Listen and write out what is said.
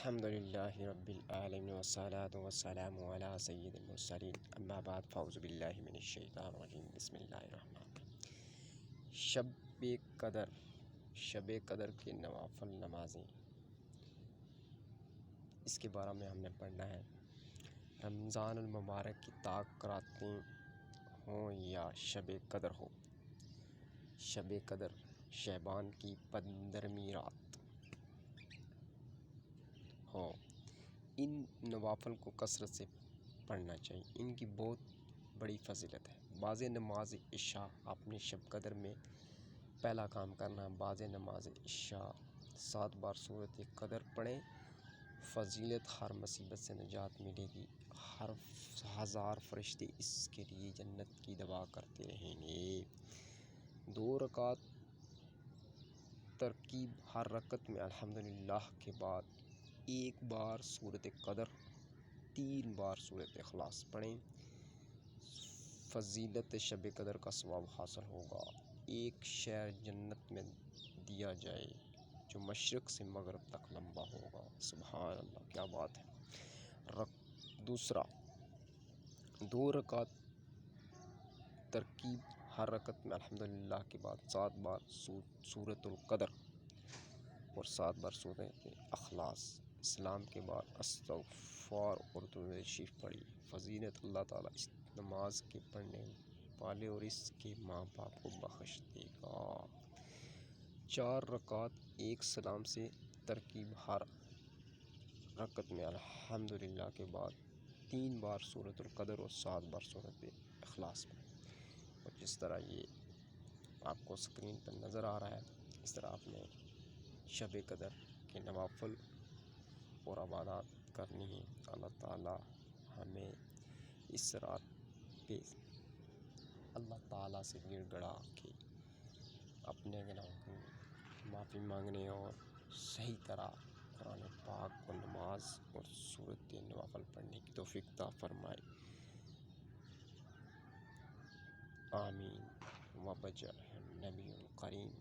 الحمد للہ رب العالمین والصلاة والسلام علی سید المرسلین اما بعد فاعوذ باللہ من الشیطان الرجیم بسم اللہ الرحمن الرحیم۔ شب قدر کے نوافل نمازیں، اس کے بارے میں ہم نے پڑھنا ہے۔ رمضان المبارک کی طاق راتیں ہوں یا شب قدر ہو، شب قدر شعبان کی 15ویں رات ہو، ان نوافل کو کثرت سے پڑھنا چاہیے۔ ان کی بہت بڑی فضیلت ہے۔ بعض نماز عشاء اپنے شب قدر میں پہلا کام کرنا، بعض نماز عشاء 7 بار سورۃ قدر پڑھیں، فضیلت ہر مصیبت سے نجات ملے گی، ہر 1000 فرشتے اس کے لیے جنت کی دعا کرتے رہیں گے۔ 2 رکعت ترکیب، ہر رکعت میں الحمدللہ کے بعد 1 بار سورۃ قدر، 3 بار سورۃ اخلاص پڑھیں، فضیلت شب قدر کا ثواب حاصل ہوگا۔ ایک شہر جنت میں دیا جائے جو مشرق سے مغرب تک لمبا ہوگا۔ سبحان اللہ، کیا بات ہے۔ دوسرا، 2 رکعت ترکیب، ہر رکعت میں الحمدللہ کے بعد 7 بار سورۃ القدر اور 7 بار سورۃ اخلاص، اسلام کے بعد استغفار اور درود شریف پڑھی۔ فضیلت اللہ تعالیٰ اس نماز کے پڑھنے والے اور اس کے ماں باپ کو بخش دے گا۔ 4 رکعت ایک سلام سے ترکیب، ہر رکعت میں الحمدللہ کے بعد 3 بار سورۃ القدر اور 7 بار سورۃ اخلاص پڑھیں۔ اور جس طرح یہ آپ کو اسکرین پر نظر آ رہا ہے، اس طرح آپ نے شب قدر کے نوافل اور عبادات کرنی ہے۔ اللہ تعالیٰ ہمیں اس رات پہ اللہ تعالیٰ سے گڑ گڑا کے اپنے گناہوں کی معافی مانگنے اور صحیح طرح قرآن پاک و نماز اور سورۃ نوافل پڑھنے کی توفیق عطا فرمائے۔ آمین وبجاہ النبی الکریم۔